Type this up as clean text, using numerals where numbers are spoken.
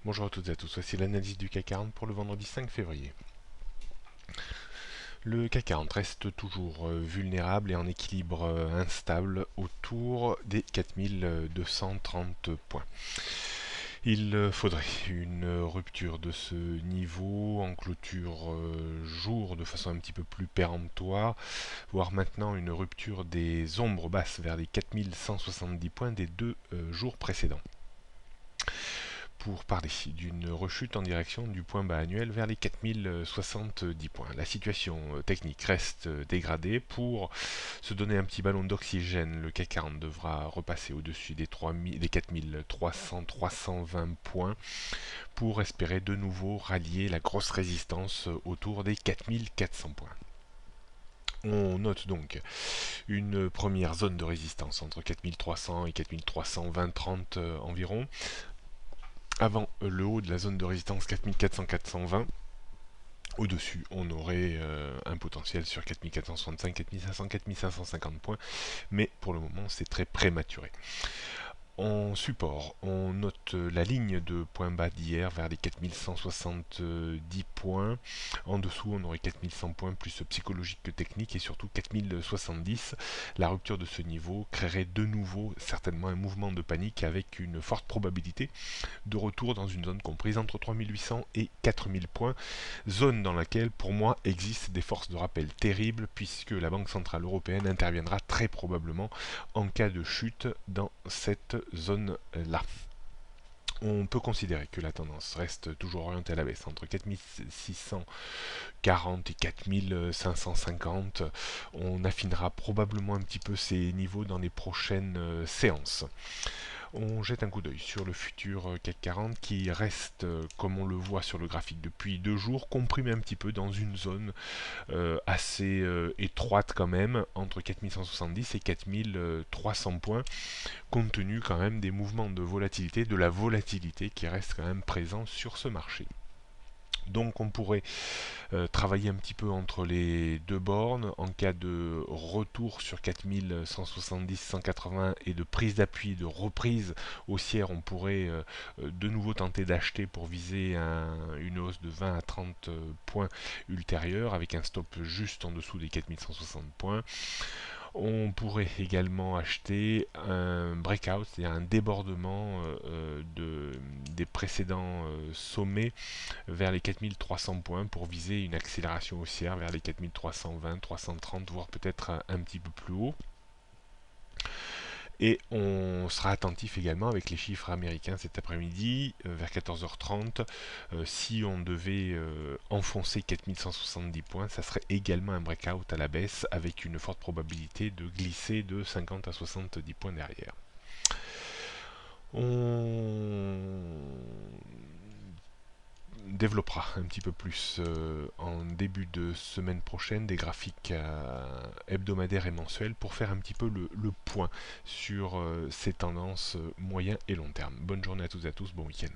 Bonjour à toutes et à tous, voici l'analyse du CAC 40 pour le vendredi 5 février. Le CAC 40 reste toujours vulnérable et en équilibre instable autour des 4230 points. Il faudrait une rupture de ce niveau en clôture jour de façon un petit peu plus péremptoire, voire maintenant une rupture des ombres basses vers les 4170 points des deux jours précédents, pour parler d'une rechute en direction du point bas annuel vers les 4070 points. La situation technique reste dégradée. Pour se donner un petit ballon d'oxygène, le CAC 40 devra repasser au-dessus des 4300-320 points pour espérer de nouveau rallier la grosse résistance autour des 4400 points. On note donc une première zone de résistance entre 4300 et 4320-30 environ, avant le haut de la zone de résistance 4400-420. Au-dessus, on aurait un potentiel sur 4465, 4500, 4550 points, mais pour le moment, c'est très prématuré. En support, on note la ligne de points bas d'hier vers les 4170 points. En dessous, on aurait 4100 points plus psychologique que technique et surtout 4070. La rupture de ce niveau créerait de nouveau certainement un mouvement de panique avec une forte probabilité de retour dans une zone comprise entre 3800 et 4000 points, zone dans laquelle pour moi existent des forces de rappel terribles puisque la Banque Centrale Européenne interviendra très probablement en cas de chute dans cette zone-là. On peut considérer que la tendance reste toujours orientée à la baisse entre 4640 et 4550. On affinera probablement un petit peu ces niveaux dans les prochaines séances. On jette un coup d'œil sur le futur CAC 40 qui reste, comme on le voit sur le graphique depuis 2 jours, comprimé un petit peu dans une zone assez étroite quand même, entre 4170 et 4300 points, compte tenu quand même des mouvements de volatilité, de la volatilité qui reste quand même présent sur ce marché. Donc on pourrait travailler un petit peu entre les deux bornes en cas de retour sur 4170-180 et de prise d'appui, de reprise haussière. On pourrait de nouveau tenter d'acheter pour viser une hausse de 20 à 30 points ultérieurs avec un stop juste en dessous des 4160 points. On pourrait également acheter un breakout, c'est-à-dire un débordement des précédents sommets vers les 4300 points pour viser une accélération haussière vers les 4320, 330, voire peut-être un petit peu plus haut. Et on sera attentif également avec les chiffres américains cet après-midi vers 14h30. Si on devait enfoncer 4170 points, ça serait également un breakout à la baisse avec une forte probabilité de glisser de 50 à 70 points derrière. On développera un petit peu plus en début de semaine prochaine des graphiques hebdomadaires et mensuels pour faire un petit peu le point sur ces tendances moyen et long terme. Bonne journée à toutes et à tous, bon week-end.